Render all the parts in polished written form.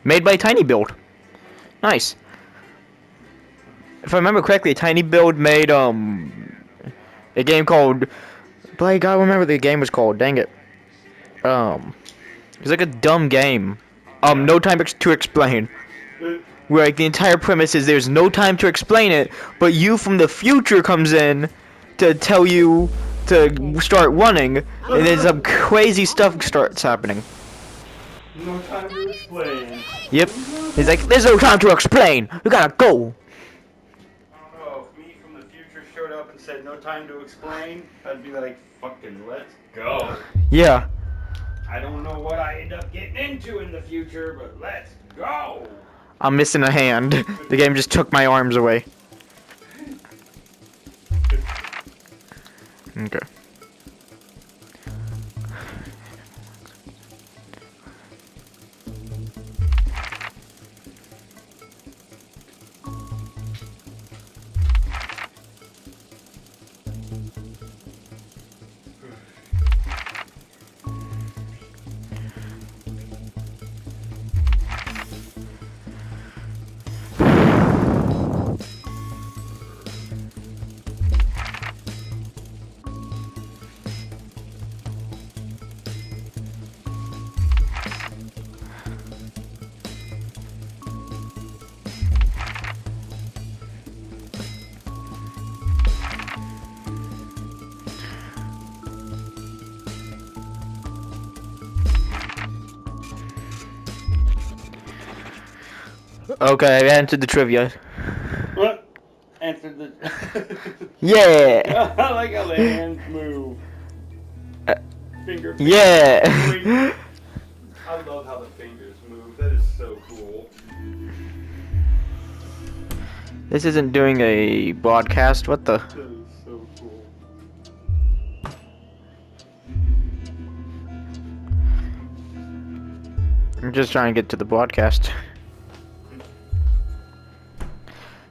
Made by Tiny Build. Nice. If I remember correctly, Tiny Build made a game called. But I gotta remember the game was called. Dang it. It's like a dumb game. No time to explain. Where like the entire premise is there's no time to explain it, but you from the future comes in to tell you to start running, and then some crazy stuff starts happening. No time to explain. Yep. He's like, there's no time to explain. You gotta go. I don't know, if me from the future showed up and said no time to explain, I'd be like, fucking let's go. Yeah. I don't know what I end up getting into in the future, but let's go. I'm missing a hand. The game just took my arms away. Okay. Okay, I answered the trivia. What? Answered the... Yeah! I like how the hands move. Finger. Yeah! I love how the fingers move. That is so cool. This isn't doing a broadcast, what the? That is so cool. I'm just trying to get to the broadcast.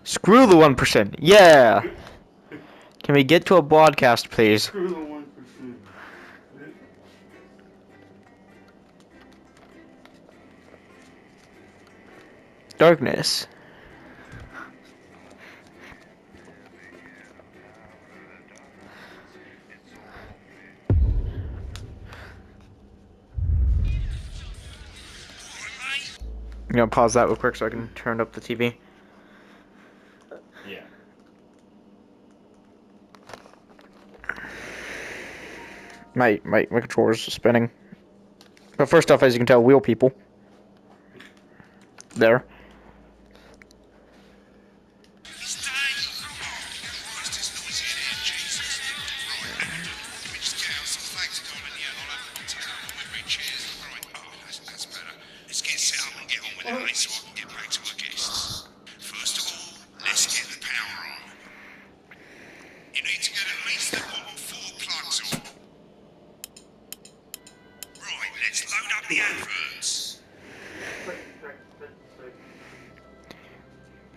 Screw the 1%. Yeah! Can we get to a broadcast, please? Screw the 1%. Darkness. I'm gonna pause that real quick so I can turn up the TV. Yeah. My controller's spinning. But first off, as you can tell, wheel people. There. Let's load up the adverts.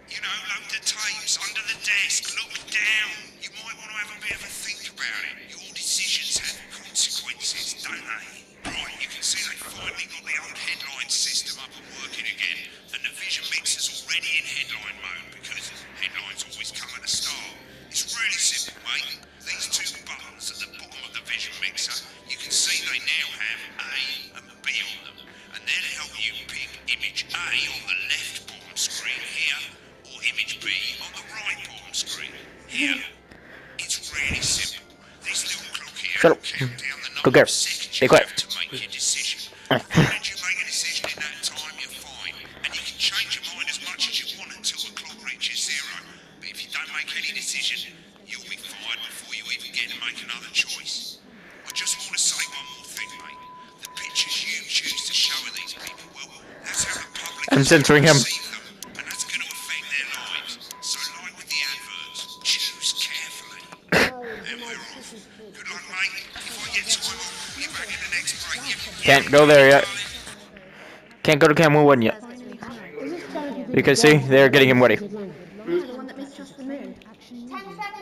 You know, load the tapes under the desk, look down. You might want to have a bit of a think about it. Your decisions have consequences, don't they? Right, you can see they finally got the old headline system up and working again, and the Vision Mixer's already in headline mode because headlines always come at the start. It's really simple, mate. These two buttons at the bottom of the Vision Mixer, you can see they now have A and B on them, and they'll help you pick image A on the left bottom screen here, or image B on the right bottom screen here. It's really simple. This little clock here Shut will up. count down the Go number get of seconds Stay you quiet. have to make your decision. Provided you make a decision in that time, you're fine, and you can change your mind as much as you want until the clock reaches zero. But if you don't make any decision, you'll be fired before you even get to make another choice. I just want to say one more thing, mate. The pictures you choose to show of these people, well, that's how the public I'm is going to censoring him. perceive them, and that's going to affect their lives. So, like with the adverts, choose carefully. And we're off. Good luck, mate. If I get time, I'll call you back in the next break. Can't go there yet. Can't go to Camera 1 yet. You can see, they're getting him ready. 10 seconds,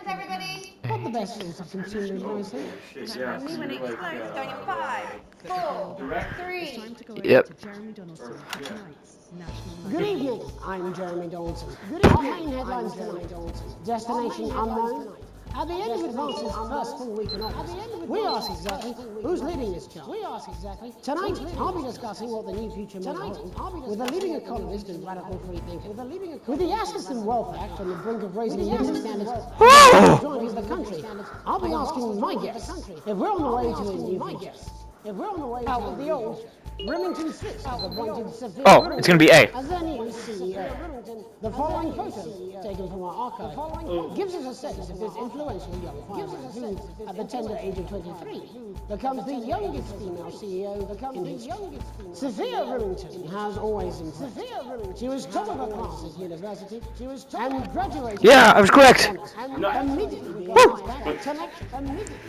everybody. best source of consumer advice here. Shit, yeah. So When it you're explodes, like, going in 5, 4, direct. 3. Yep. Good evening, I'm Jeremy Donaldson. Our main headlines tonight. Destination unknown. At the end of Advance's first full week in office, we ask exactly who's leading this charge. Tonight, I'll be discussing what the new future may hold with a leading economist and radical free thinker. With the Assets and Wealth Act on the brink of raising living standards for the majority of the country, I'll be asking my guests if we're on the way to a new future. If we're on the way out of the old, Remington Swiss has appointed Sophia Oh, it's gonna be A. as their new CEO. The following photo, taken from our archive, gives us a sense of this influential young fireman who, at the tender age of 23, becomes the youngest female CEO in history. Sophia Remington has always impressed. She was top of her class at university and graduated. Yeah, I was correct. And immediately began back to lecture.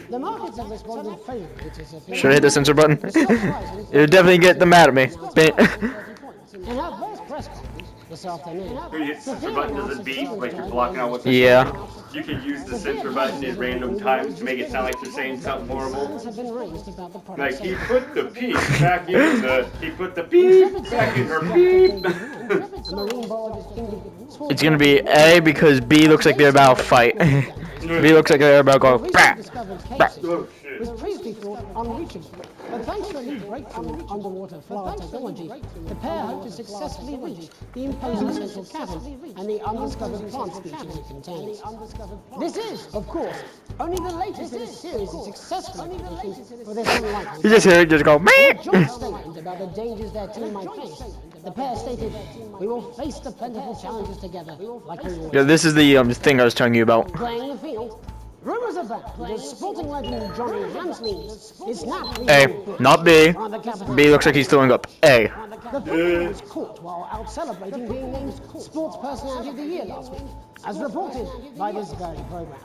The markets have responded favorably to Sophia. Should I hit the censor button? It'll definitely get them mad at me. In her first press conference this afternoon, When you hit the censor button, does it beep? Like you're blocking out what's Yeah. You could use the censor button at random times to make it sound like you're saying something horrible. have been raised about the product Like he put the beep back in the beep back in her beep. A marine biologist indicated It's gonna be A because B looks like they're about to fight. B looks like they're about to go. Bah, bah. Oh shit. was previously thought unreachable. But thanks to a new breakthrough in underwater flower technology, the pair hope to successfully reach the imposing central cavern and the undiscovered plant species it contains. This is, of course, only the latest in a series of successful applications for this unlikely. You just hear it just go. Meh. Joint statement about the dangers their team might face. The pair stated, "We will face the plentiful challenges together, like we always Yeah, this is the thing I was telling you about. playing the field." Rumors about the sporting legend Johnny Hamsleys is now A, not B. on the capital. B looks like he's throwing up A. The footballer was caught while out celebrating being named Sports Personality of the Year last week, as reported by this very program.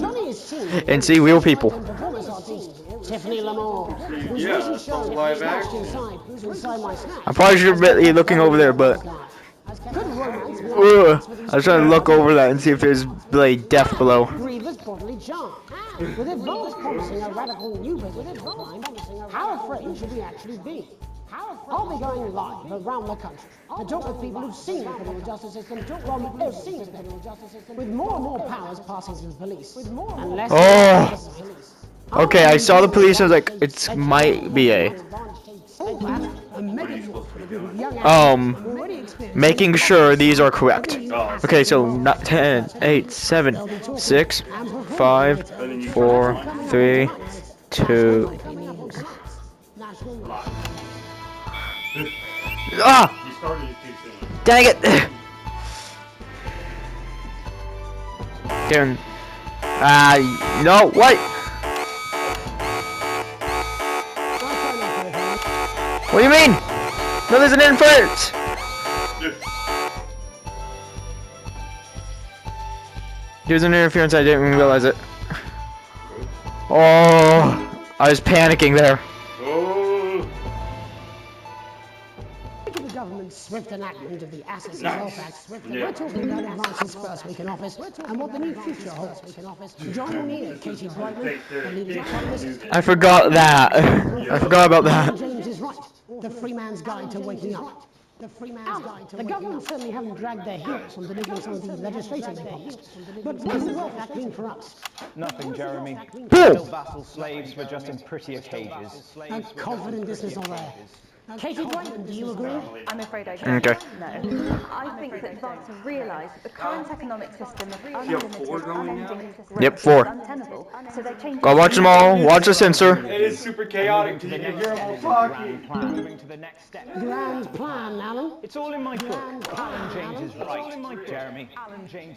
Johnny is seen And see real people. performance artist Tiffany Lamore, whose Yeah, recent show live Snatched action. Inside My Snatch. I probably should be looking over there, but Could romance be ugh, I was trying to look over that and see if there's like death below. grievous bodily charm? With advance promising a radical new business line, how afraid should we actually be? I'll be going live around the country to talk with people who've seen the criminal justice system from every today, with more and more powers passing to the police, and less Oh. to the police. Okay, I saw the police and I was like, it might be A. Making sure these are correct. Okay, so not 10, 8, 7, 6, 5, 4, 3, 2. Ah! You started it too soon. Dang it! Darren. No, what? What do you mean? No, there's an inference! There's an interference, I didn't even realize it. Oh, I was panicking there. Oh. The government's swift enactment of the Assets and Wealth Act. We're talking about Advance's first week in office and what the new future holds. Join me, Katie Brightman, the leading economist. I forgot that. I forgot about that. James is right. The free man's guide to waking up. The government certainly haven't dragged their heels on delivering some of the legislation they promised. But what's the Wealth Act mean for us? Nothing, Jeremy. Boom. Still vassal slaves, we're just in prettier cages. A confident dismissal there. Katie Brightman, do you agree? I'm afraid I don't. Okay. No. I think that Advance have realised that the current economic system of unlimited, four going now? unending growth Yep, 4. is untenable. So they're changing. Go watch them all. Watch the censor. It is super chaotic because you can hear them all talking. Moving to the next step. Grand plan, Alan. It's all in my book. Alan James is right, Jeremy.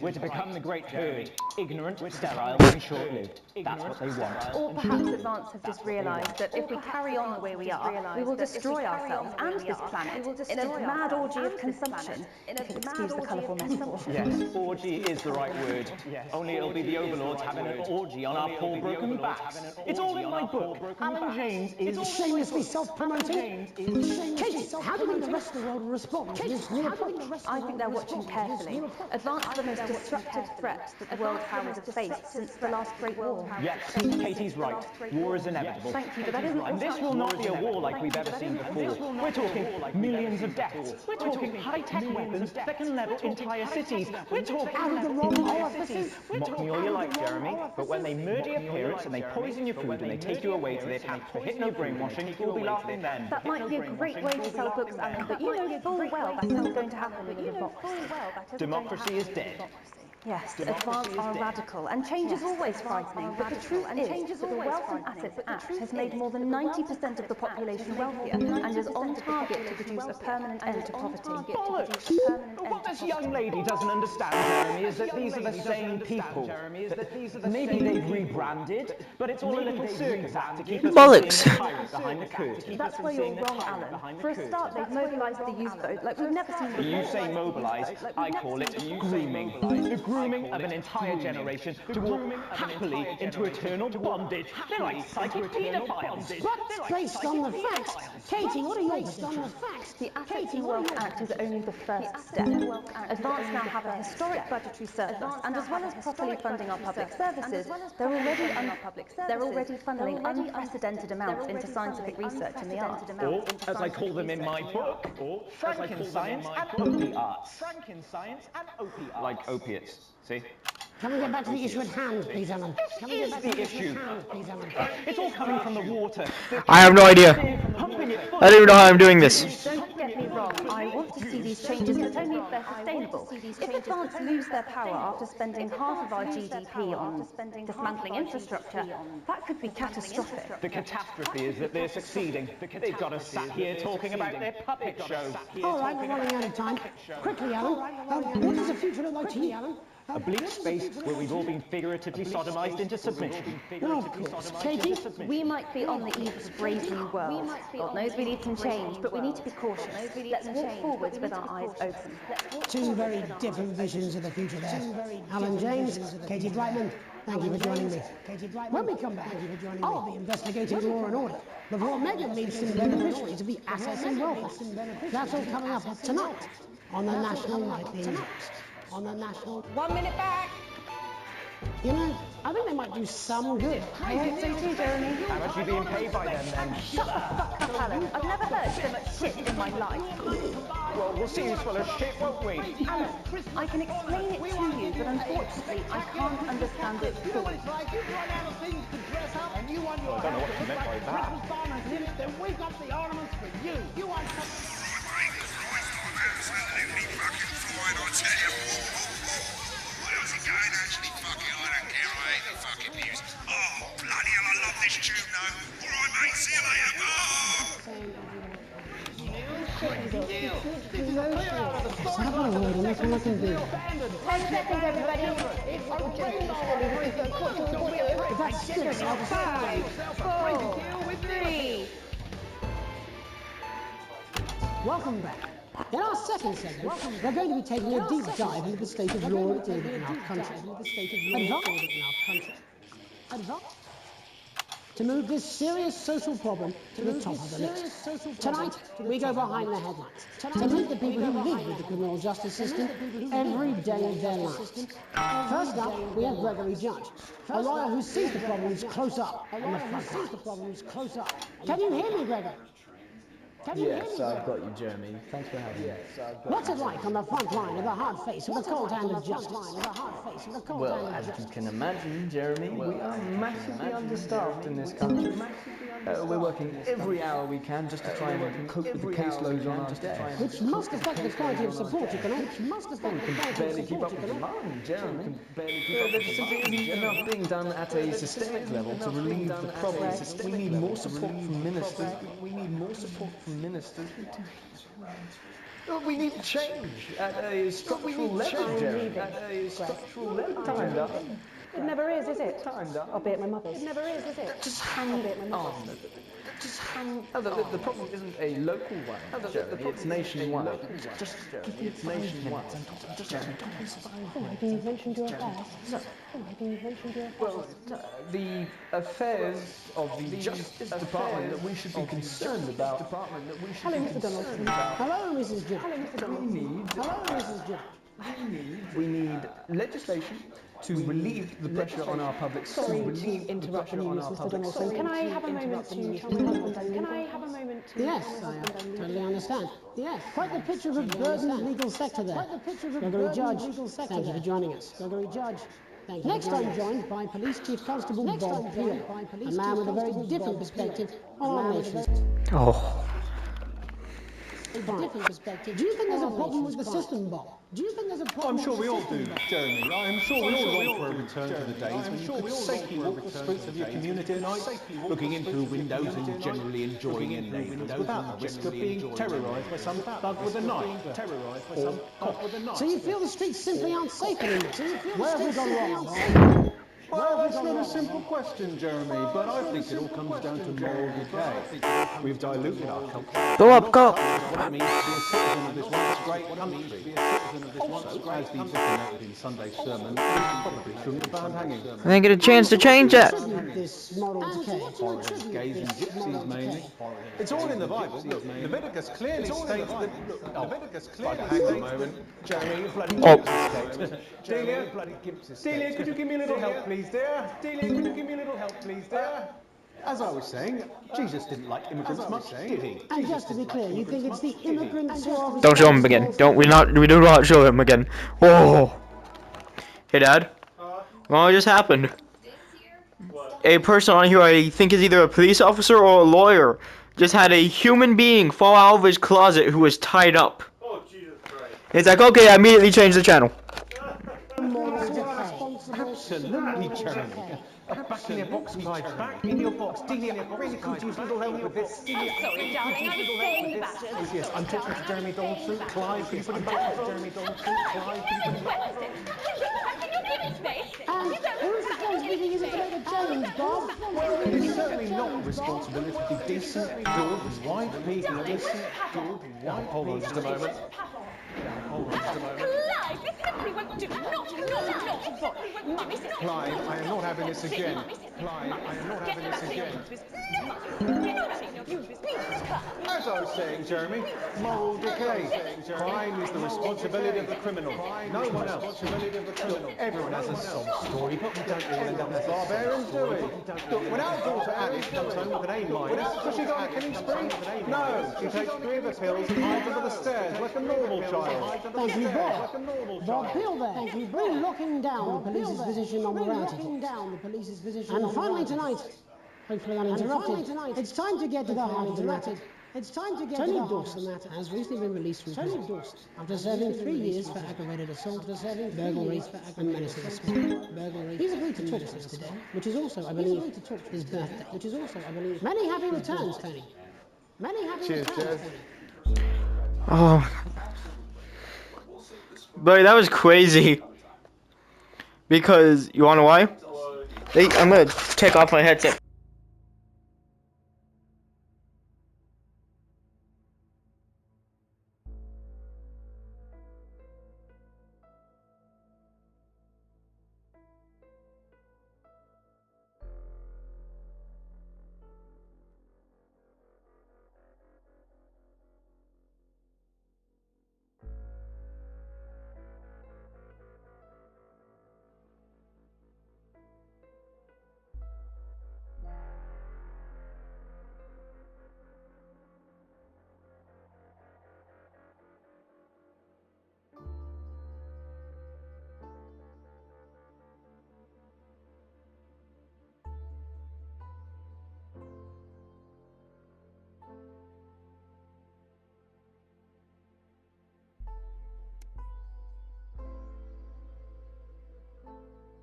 We're to become the great herd. Ignorant, sterile, and short-lived. That's what they want. Or perhaps Advance have just realised that if we carry on the way we are, we will destroy ourselves ourselves and this planet in a mad orgy of consumption, if you'll excuse the colourful metaphor. Yes, orgy is the right word. Only it'll be the overlords having an orgy on our poor broken backs. It's all in my book. Alan James is Shamelessly self-promoting. Katie, how do you think the rest of the world will respond to this new approach? I think they're watching carefully. Advance are the most destructive threat that the world powers have faced since the last Great War. Yes, Katie's right. War is inevitable. Thank you, but that isn't And this will not be a war like we've ever seen before. We're talking millions of deaths. We're talking high-tech weapons that can level entire cities. We're talking Out of the wrong orifices. Mock me all you like, Jeremy, but when they murder your parents and they poison your food and they take you away to their camp for hypno-brainwashing, you'll be laughing then. That might be a great way to sell books, Alan, but you know full well that's not going to happen in a democracy. Democracy is dead. Yes, advance are radical, and change is always frightening, but the truth is that the Wealth and Assets Act has made more than 90% of the population wealthier, and is on target to produce a permanent end to poverty. Bollocks! What this young lady doesn't understand, Jeremy, is that these are the same people. Maybe they've rebranded, but it's all a little circus act to keep us Bollocks. from seeing the pirate behind the curtain. That's where you're wrong, Alan. For a start, they've mobilised the youth vote like we've never seen before. You say mobilise, I call it grooming. The grooming of an entire generation to walk happily into eternal bondage. They're like psychic paedophiles. But based on the facts, Katie, what are your predictions? The Assets and Wealth Act is only the first step. Advance now have a historic budgetary surplus, and as well as properly funding our public services, they're already funneling unprecedented amounts into scientific research in the arts. Or, as I call them in my book, Franken-science and opiates. Franken-science and opiates. Like opiates, see? Can we get back to the issue at hand, please, Alan? Can we get back to the issue. Please, Alan? It's all coming from the water. I have no idea. Pumping it full. I don't even know how I'm doing this. Don't get me wrong, I want to see these changes, but only if they're sustainable. If Advance lose their power after spending half of our GDP on dismantling infrastructure, that could be catastrophic. The catastrophe is that they're succeeding. They've got us sat here talking about their puppet show. All right, we're running out of time. Quickly, Alan. What does the future look like to you, Alan? A bleak space where we've all been figuratively sodomized into submission. No, of course. Katie? We might be on the eve of a brave new world. God knows we need some change, but we need to be cautious. Let's walk forwards with our eyes open. Two very different visions of the future there. Alan James, Katie Brightman, thank you for joining me. When we come back, I'll be investigating law and order before Megan meets some beneficiaries of the assets and wealth. That's all coming up tonight on the National Nightly News. On the National... 1 minute back! You know, I think they might do some good. I hope so too, Jeremy. How much are you being paid by them then? Shut the fuck up, Alan. I've never heard so much shit in my life. Well, we'll see who's full of shit, won't we? Alan, I can explain it to you, but unfortunately, I can't understand it fully. I don't know what you meant by that. Absolutely fucking fine, I tell you. How's it going? Actually, fuck it, I don't care. I hate the fucking news. Oh, bloody hell, I love this tune, though. All right, mate, see you later. Set up a word and that's all I can do. 10 seconds, everybody. If that sticks, I'll just... 5, 4, 3. Welcome back. In our second segment, we're going to be taking a deep dive into the state of law and order in our country. Advance. To move this serious social problem to the top of the list. Tonight, we go behind the headlines to meet the people who live with the criminal justice system every day of their lives. First up, we have Gregory Judge, a lawyer who sees the problems close up on the front lines. Can you hear me, Gregory? Yes, I've got you, Jeremy. Thanks for having me. What's it like on the front line of the hard face of the cold hand of justice? Well, as you can imagine, Jeremy, we are massively understaffed in this country. We're working every hour we can just to try and cope with the caseloads on our desk. Which must affect the quality of support you can offer. We can barely keep up with demand, Jeremy. There simply isn't enough being done at a systemic level to relieve the problem. We need more support from ministers. We need change at a structural level, Jeremy. At a structural level. It never is it? Kinda. I'll be at my mother's. It never is it? Just hang on. Just hang. Oh, the problem isn't a local one, Jeremy. It's nationwide. Just Jeremy. It's nationwide. Just Jeremy. Maybe you've mentioned your affairs. Maybe you've mentioned your affairs. Well, the affairs of the Justice Department that we should be concerned about. Hello, Mr. Donaldson. Hello, Mrs. Jim. Hello, Mr. Donaldson. Hello, Mrs. Jim. We need legislation to relieve the pressure on our public. Sorry to interrupt the news, Mr. Donaldson. Can I have a moment to tell my husband? Can I have a moment to? Yes, I totally understand. Yes. Quite the picture of a burdened legal sector there. Quite the picture of a Gregory Judge. Thank you for joining us. Gregory Judge. Thank you. Next I'm joined by Police Chief Constable Bob Peel, a man with a very different perspective on our nation's. Oh. Different perspective. Do you think there's a problem with the system, Bob? Do you think there's a problem? I'm sure we all do, Jeremy. I'm sure we all want for a return to the days when you could safely walk the streets of your community at night, looking into windows and generally enjoying your neighbours without the risk of being terrorised by some thug with a knife. Or cop. So you feel the streets simply aren't safe anymore? Where have we gone wrong? Well, that's not a simple question, Jeremy, but I think it all comes down to moral decay. We've diluted our culture. Go up, go. What it means to be a citizen of this once great country. Also, as the vicar noted in Sunday's sermon, we probably shouldn't have banned hanging. I didn't get a chance to change that. This moral decay. Foreigners, gays and gypsies mainly. It's all in the Bible. Look, Leviticus clearly states that... Leviticus clearly states a moment. Jeremy, you bloody gimps escaped. Delia, could you give me a little help, please, dear? Delia, could you give me a little help, please, dear? As I was saying, Jesus didn't like immigrants much, did he? And just to be clear, you think it's the immigrants who are... Don't show him again. We do not show him again. Oh. Hey, Dad. What just happened? A person on here I think is either a police officer or a lawyer just had a human being fall out of his closet who was tied up. Oh, Jesus Christ. It's like, okay, I immediately changed the channel. Absolutely, Jeremy. Back in your box, Clyde. Back in your box. Delia, I really could use a little help with this. I'm sorry, darling. I was saying batters. Oh, yes, I'm talking to Jeremy Donaldson. Clyde, can you put him back to Jeremy Donaldson? Clyde, can you put him back? And whose responsibility is it to make a change, Bob? It's certainly not the responsibility to be decent, good, white people. Decent, good, white. Hold on just a moment. Clive, this simply won't do. Not. Clyde, I am not having this again. Clyde, I am not having this again. As I was saying, Jeremy, moral decay. Crime is the responsibility of the criminal. No one else. Everyone has a sob story, but we don't all end up as barbarians, do we? Look, when our daughter Alice comes home with an A-, does she go on a killing spree? No, she takes 3 of the pills and hides under the stairs like a normal child. Thank you, Bob. Bob Peel there. Thank you, Bob. Locking down the police's position on morality. And finally tonight, hopefully uninterrupted, it's time to get to the heart of the matter. Tony Dawson has recently been released from prison after serving 3 years for aggravated assault, burglary, and menacing assault. He's agreed to talk to us today, which is also, I believe, his birthday. Many happy returns, Tony. Many happy returns, Tony. Oh. But that was crazy. Because, you wanna know why? I'm gonna take off my headset.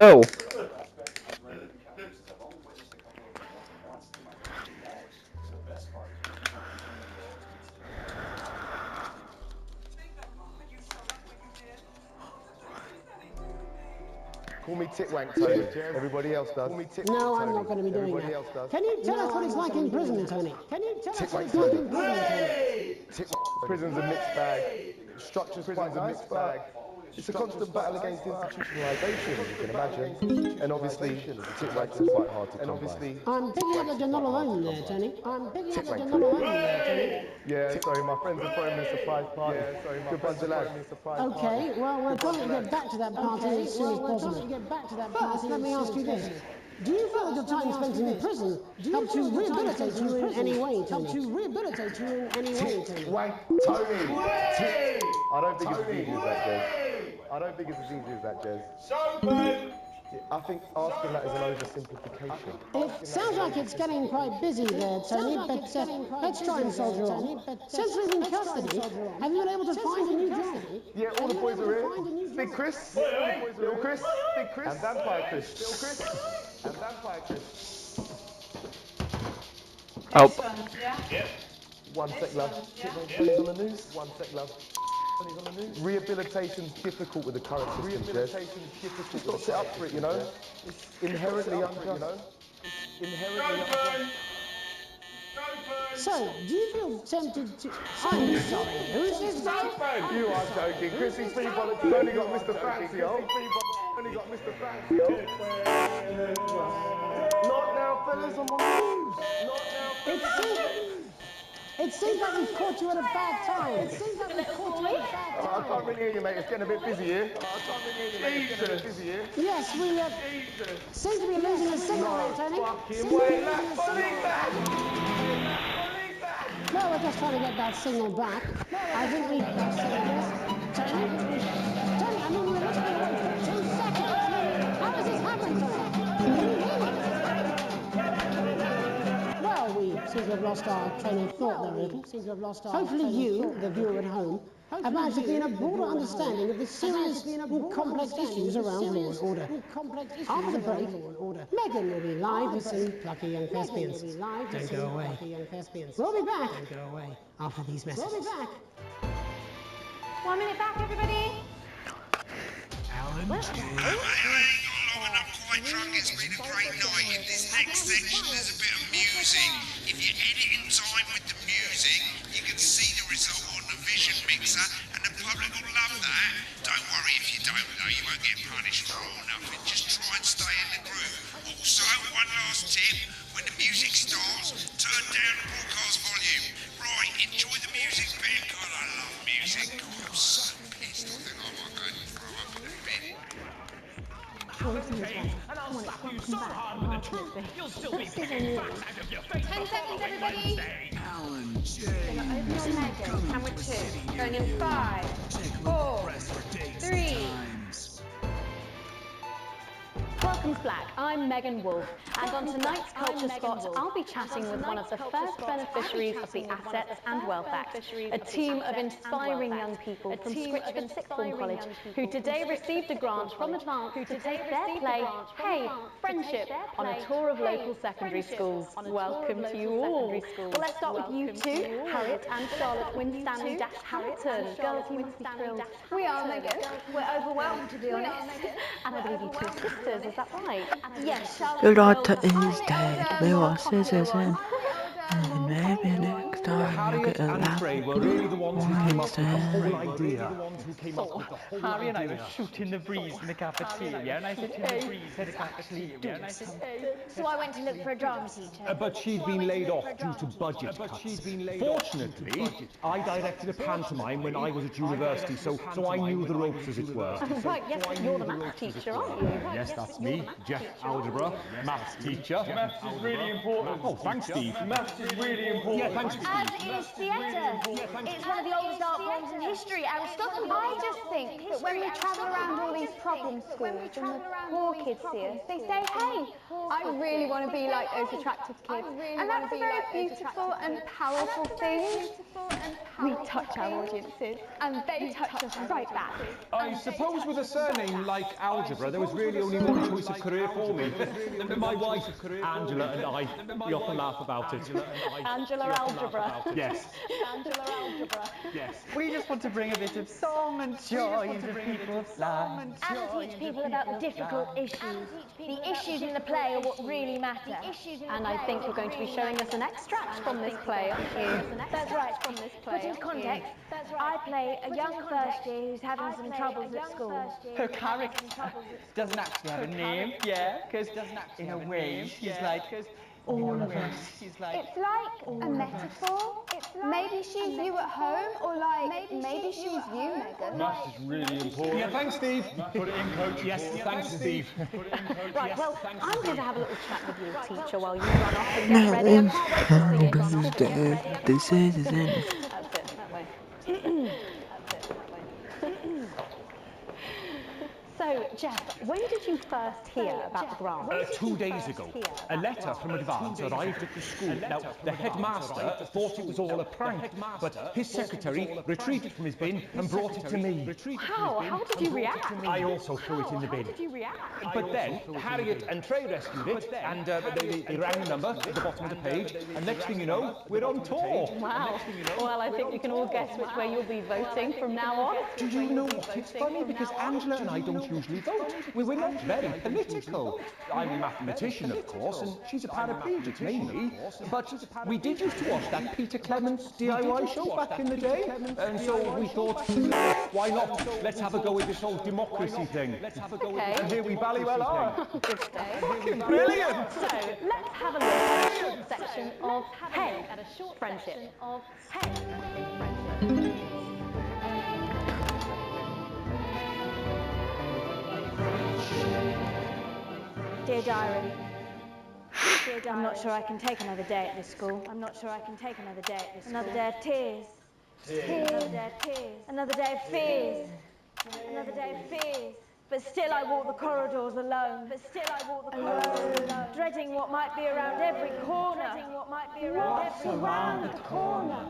Oh. Call me Titwank, Tony. Everybody else does. Call me Titwank, No, I'm Tony. not going to be doing Everybody that. else does. Can you tell us what it's like in prison, Tony? Can you tell us what it's Titwank, like Tony. in prison, Tony? Prison's a mixed bag. Structure's quite nice, but it's a constant battle against institutionalisation, as you can imagine. And obviously, Titwanks are quite hard to come by. I'm picking up that you're not alone there, Tony. I'm picking up that you're not alone there, Tony. Yeah, sorry, my friends are throwing me a surprise party. Yeah, sorry, my friends are throwing me a surprise party. Okay, well, we're going to get back to that party as soon as possible. First, let me ask you this. Do you feel that your time spent in prison helped you rehabilitate you in any way, Tony? Wait, Tony! I don't think it's as easy as that, Jez. I don't think it's as easy as that, Jez. I think asking that is an oversimplification. It sounds like it's getting quite busy there, Tony, but let's try and soldier on. Since leaving custody, have you been able to find a new job? Yeah, all the boys are here. Big Chris, Little Chris, Big Chris, and Vampire Chris. Little Chris, and Vampire Chris. Oh. One sec, love. Tony's on the news. One sec, love. Tony's on the news. Rehabilitation's difficult with the current system, Jez. Just got to sit up for it, you know? It's inherently unjust, you know? It's inherently unjust. So, do you feel tempted to... I'm sorry, who's this guy? You are joking. Chrissy's free bollocks has only got Mr. Fancy, oh. Only got Mr. Fancy, oh. Not now, fellas, I'm on the news. Not now, It seems like we've caught you at a bad time. I can't really hear you, mate. It's getting a bit busy here. Yes, we seem to be losing the signal there, Tony. No, we're just trying to get that signal back. I think we... Tony, I mean, we're literally away for 2 seconds. How does this happen, Tony? Can you hear me? Well, we seem to have lost our train of thought there a little. Hopefully you, the viewer at home, have managed to gain a broader understanding of the serious and complex issues around law and order. After the break, Megan will be live with some plucky young thespians. Don't go away. We'll be back. Don't go away after these messages. We'll be back. 1 minute back, everybody. Mate, I ain't got long and I'm quite drunk. It's been a great night. In this next section, there's a bit of music. If you edit in time with the music, you can see the result on the Vision Mixer, and the public will love that. Don't worry if you don't, though. You won't get punished for or nothing. Just try and stay in the groove. Also, one last tip. When the music starts, turn down the broadcast volume. Right, enjoy the music bit. God, I love music. God, I'm so pissed. I think I might go and throw up in a bit. And I'll slap you so hard with the truth, you'll still be picking facts out of your face. 10 seconds, everybody. Alan J. Open your Megan. Camera 2. Going in 5, 4, 3. Welcome to Black. I'm Megan Wolf, and on tonight's Culture Spot, I'll be chatting with one of the first beneficiaries of the Assets and Wealth Act, a team of inspiring young people from Scritchford Sixth Form College who today received a grant from Advance to take their play, Hey, Friendship, on a tour of local secondary schools. Welcome to you all. Well, let's start with you two, Harriet and Charlotte Winstanley Hamilton. Girls, you must be thrilled. We are, Megan. We're overwhelmed, to be honest. And I believe you two are sisters, is that right? Yes, Charlotte. Your daughter is dead. We were citizens. And maybe next time you get a and laugh. Trey were really the ones who came up with the whole idea. Harry and I were shooting the breeze in the cafeteria, and I said to the breeze in the cafeteria, and I said, So I went to look for a drama teacher. But she'd been laid off due to budget cuts. Fortunately, I directed a pantomime when I was at university, so I knew the ropes, as it were. Right, yes, you're the maths teacher, aren't you? Yes, that's me, Jeff Algebra, maths teacher. Maths is really important. Oh, thanks, Steve. Maths is really important. Yeah, thanks, As Steve. is theatre. It's one of the oldest art forms in history, and I just think that when we travel around all these problem schools and the poor kids see us, they say, hey, I really want to be like those attractive kids. And that's a very beautiful and powerful thing. We touch our audiences, and they touch us right back. I suppose with a surname like Algebra, there was really only one choice of career for me. My wife, Angela, and I, we often laugh about it. Angela Algebra. Yes. Angela Algebra. Yes. we just want to to bring a bit of song and joy into people's lives. And teach people about the difficult issues. The issues in the play are what really matter. And I think you're going to be showing us an extract from this play, aren't you? That's right. Put into context, I play a young first year who's having some troubles at school. Her character doesn't actually have a name, yeah, because in a way she's like all of us. She's like It's like a metaphor. Maybe she's you at home, or like maybe she's you, Megan. Maths is really important. Yeah, thanks, Steve. Put it in, coach. Yes, thanks, Steve. Right, well, I'm going to have a little chat with you, teacher, while you run off and get ready. I can't wait to see you. This is it. That's it, that way. That's it, that way. So, Jeff, when did you first hear about the grant? 2 days ago, a letter from Advance arrived at the school. Now, the headmaster thought it was all a prank, but his secretary retreated from his bin and brought it to me. How? How did you react? I also threw it in the bin. How did you react? But then, Harriet and Trey rescued it, and they rang the number at the bottom of the page, and next thing you know, we're on tour. Wow. Well, I think we can all guess which way you'll be voting from now on. Do you know what? It's funny because Angela and I don't usually vote. We're not very political. I'm a mathematician, of course, and she's a paraplegic mainly. But we did used to watch that Peter Clements DIY show back in the day, and so we thought, why not? Let's have a go with this whole democracy thing. Okay. And here we bally well are. Good day. Fucking brilliant! So, let's have a look at a short section of Hey, Friendship. Dear Diary. I'm not sure I can take another day at this school. Another day of tears. Another day of fears. But still I walk the corridors alone. Dreading what might be around every corner. What's around the corner?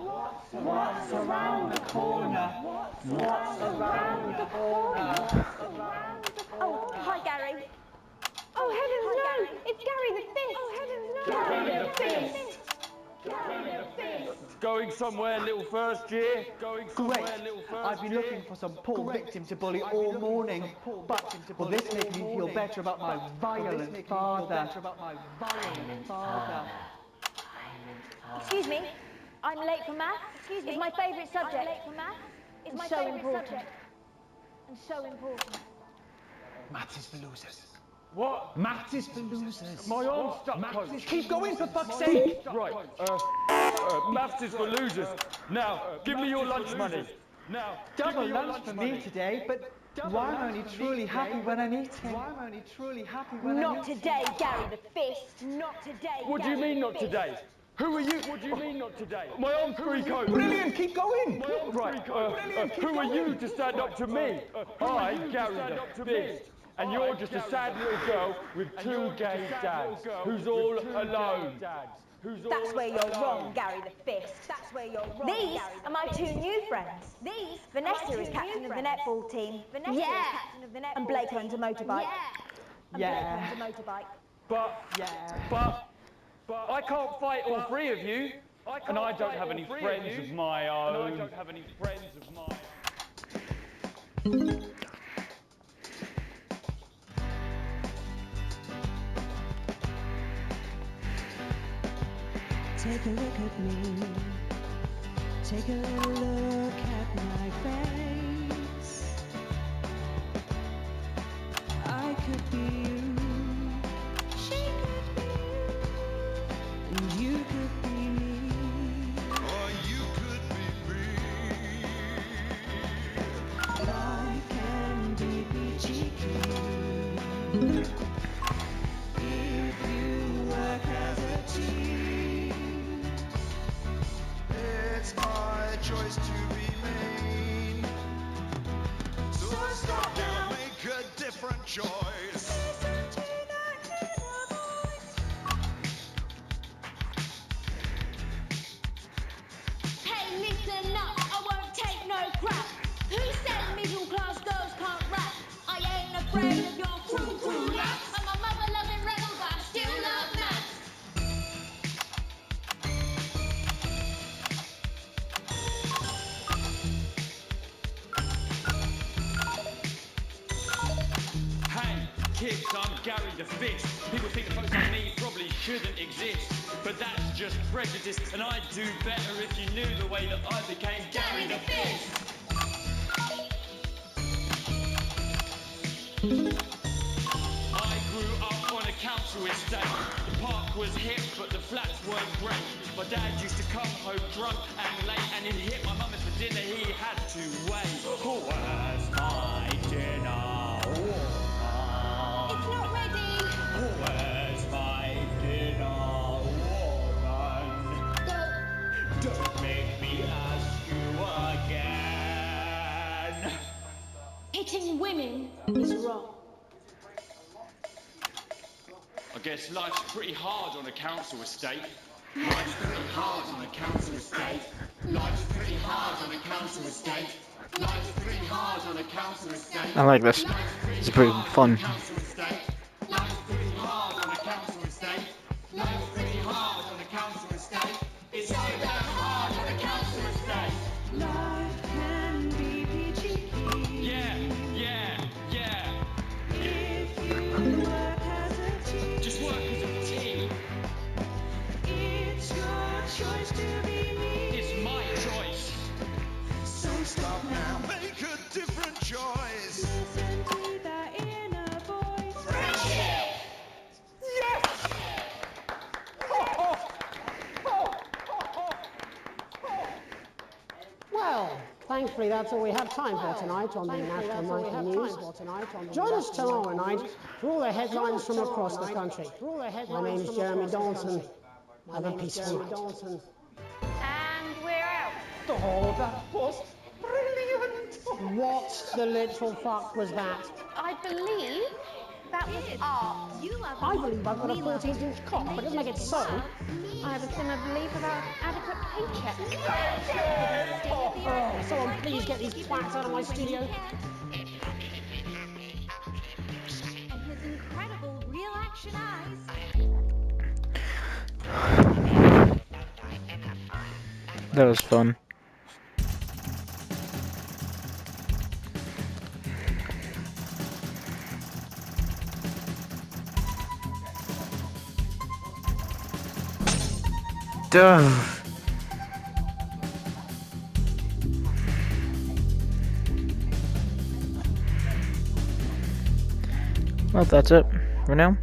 What's around the corner? What's around the corner? Oh, hi Gary. Oh heavens no! It's Gary the Fist! Oh heavens no! Gary the Fist! Going somewhere, little first year. great. I've been looking for some poor victim to bully all morning, but will this make me feel better about my violent father? Excuse me, I'm late for maths. It's my favourite subject. It's so important. Maths is for losers. What? Maths is for losers. My arm's stuck, coach. Keep going, for fuck's sake! Right, maths is for losers. Now, give me your lunch money. Now, Double lunch for me today, but why am I only truly happy when I'm eating? Not today, Gary the Fist. Not today. What do you mean not today? Who are you? What do you mean not today? My arm's free, coach. Brilliant, keep going! Right, who are you to stand up to me? I, Gary the Fist. And you're just a sad little girl with two gay dads, who's all alone. That's where you're wrong, Gary the Fist. These are my two new friends. Vanessa is captain of the netball team. Yeah. And Blake owns a motorbike. Yeah. But I can't fight all three of you, and I don't have any friends of my own. Take a look at me. Take a look at my face. I could be you. She could be you. And you could be me. Or you could be me. Why can't we be cheeky? If you work as a team. It's my choice to remain. So stop and make a different choice. Hey, listen up, I won't take no crap. Who said middle class girls can't rap? I ain't afraid of your crew laps. I'm a mother loving rebel, but I still love maths. kids, I'm Gary the Fist. People think that folks like me probably shouldn't exist, but that's just prejudice, and I'd do better if you knew the way that I became Gary the Fist. I grew up on a council estate. The park was hip, but the flats weren't great. My dad used to come home drunk and late, and he'd hit my mum for dinner, he had to wait. Where's my dinner, woman? It's not ready. Where's my dinner, woman? Don't make me ask you again. Hitting women is wrong. I guess life's pretty hard on a council estate. Life's pretty hard on a council estate. Life's pretty hard on a council estate. Life's pretty hard on a council estate. I like this. It's pretty fun. Life's pretty hard on a council estate. Life's pretty hard on a council estate. It's so damn hard on a council estate. Life can be peachy keen Yeah. if you work as a team. Just work as a team. It's your choice to be me. It's my choice. So stop now. Make a different choice. Listen to that inner voice. Well, thankfully that's all we have time for tonight on the National Monkey News. Join us tomorrow night for all the headlines from across the country. My name is Jeremy Dawson. Have a peaceful night. And we're out. Oh, that was brilliant! What the literal fuck was that? I believe that was art. I believe I've got a 14-inch cock, but it doesn't make it so. I have a similar belief about adequate paycheck. Oh, someone please get these twats out of my studio. And his incredible real action eyes. That was fun. Duh. Well, that's it for now.